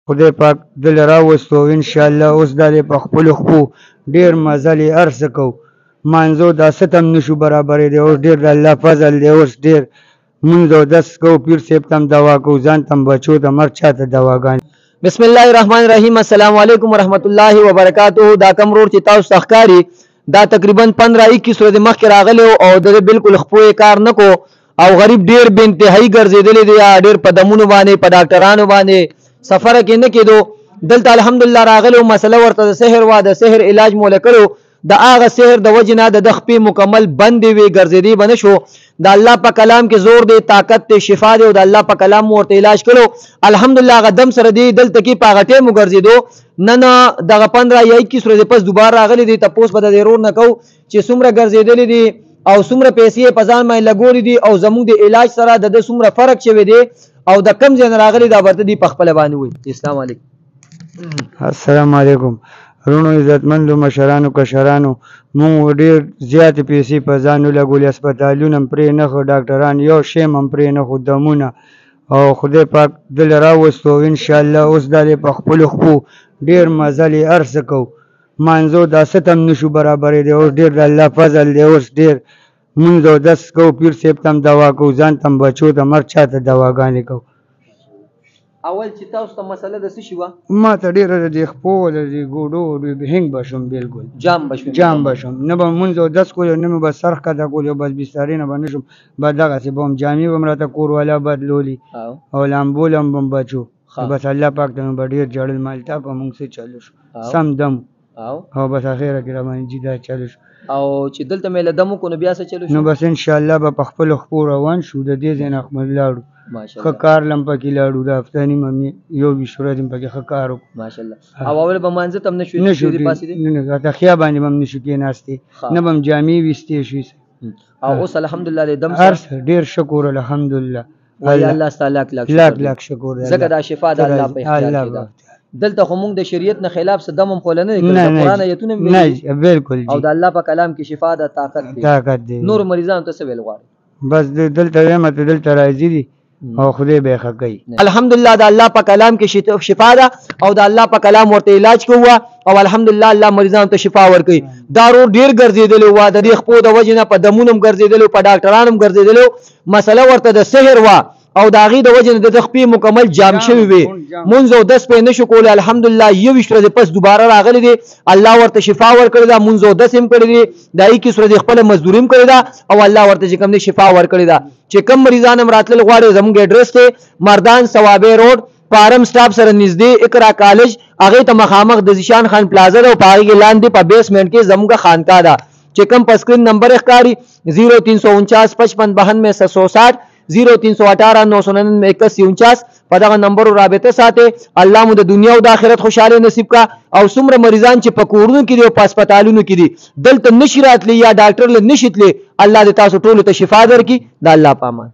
خدای پاک دل راوستو ان شاء الله. اوس دا په خپل خپو ډیر مزل ارس کو مانزو دا ستم نشو برابرې دی. اوس ډیر د الله فضل دی. اوس ډیر مونږ دس کو پیر صاحب تم دوا کو ځان تم بچو د مر چاته دواګان. بسم الله الرحمن الرحیم. السلام علیکم ورحمت الله وبرکاتہ. دا کم روډ چې تاسو تخکاری دا تقریبا 15-21 ورځې مخکې راغلی او د بالکل خپوی کار نکو او غریب ډیر بے انتهایی ګرځېدلی دی. ډیر په دمونو باندې په ډاکټرانو باندې سفر کې نه کېدو. دلته الحمدلله راغلی مسله ورته د سحر وا د سحر علاج مو لکلو د هغه سحر د وجې نه د خپې مکمل بندې وي ګرځېدی به نه شو. د الله په کلام کې زور دی طاقت دی شفا دی او د الله په کلام مو ورته علاج کړو الحمدلله. هغه دم سره دی دلته کې په هغه ټیم وګرځېدو نن دغه 15-21 ورځې پس دوباره راغلی دی. تپوس به د ضرور نه کو چې څومره ګرځېدلی دی او څومره پیسې په ځان باندې لګولې دي او زموږ د علاج سره د څومره فرق شوی دی او د کم ځای نه راغلی دا ورته دی په خپل باندې وي. اسلام علیکم. السلام علیکم رونو عزتمندو مشرانو کشرانو. مونږ ډیر زیات پیسې په ځانو لګولې هسپتالونه پرې نه خو ډاکټران یو شیم هم پرې نه خو دمونه او خدای پاک دل راوستو ان شاء الله. اوس دا په خپل خپو ډیر مزل ارس کو مانزو دا ستم نشو برابرې دی. اوس ډیر د الله فضل دی. اوس ډیر مونږ دس کو پیر صاحب تم دوا کو ځان تم بچو د مر چاته دواګانې کو. اول چې تاسو ته مسله د څه شي وه؟ ما ته ډېره د دې خپو د دې ګوډو هنګ به شوم بالکل جام به شوم نه به مونځ او دس کولو نه مې به سر ښکته کولو بس بسترې نه به نه شم به دغسې به هم جامې به م راته کور والا بدلولي او لامبول هم به م بچو بس الله پاک ته مې به ډېر ژړل مالتا په مونږ څه چلو شو سم دم او بس اخره کې راباندې جدا چلو شو او چې دلته مې له دم وکړو نو بیا څه چلو شو؟ نو بس انشاءالله به په خپلو خپو روان شو د دې ځای نه احمد لاړو ښه کار لم پکې لاړو د هفته نیمه مې یو 20 ورځې پکې ښه کار وکړو ماشاءالله. او اول به مانځه ته هم نه شوې نه تخیا باندې به هم نه شو کېناستې نه به هم جامې ویستې شوې او اوس الحمدلله د دم هر څه ډېر شکر الحمدلله الله ستاسو لاک شکر ځکه دا شفا د الله په اختیار کې ده. دلته خو موږ د شریعت نه خلاف څه دم هم خوله نه دی کړی قرآن ایتونه نه بالکل او د الله په کلام کې شفا ده طاقت دی. نور مریضانو ته څه ویل غواړي؟ بس دلته وایم ته دلته راځي دي او خدای به ښه کوي. الحمدلله د الله په کلام کې شفا ده او د الله په کلام ورته علاج کوه او الحمدلله الله مریضانو ته شفا ورکوي. دا روډ ډیر ګرځېدلی وه د دې خپو د وجې نه په دمونو هم ګرځېدلی په ډاکټرانو هم ګرځېدلی مسله ورته د سحر وه او د هغې د وجې نه د خپې مکمل جام شوي وي مونځ او دس پې نه شو کولی. الحمدلله 21 ورځې پس دوباره راغلی دی الله ورته شفا ورکړې ده مونځ او دس هم کړی دی د 21 ورځې خپله مزدوري هم کړې ده او الله ورته چې کوم دی شفا ورکړې ده. چې کوم مریضان هم راتلل غواړي زموږ اډرس دی مردان ثوابې روډ پارم سټاپ سره نږدې اقرا کالج هغې ته مخامخ د زیشان خان پلازا ده او په هغې کې لاندې په بیسمنټ کې زموږ خانقاه ده. چې کوم په سکرین نمبر ښکاري 0349 55 92 760 0318 999 8149 په دغه نمبر رابطه ساتي. الله مو د دنیا او د آخرت خوشاله نصیب کا او څومره مریضان چې په کورونو کې دي او په هسپتالونو کې دي دلته نشي راتلی یا ډاکټر له نشي تلی الله دې تاسو ټولو ته شفا درکړي. د الله په امان.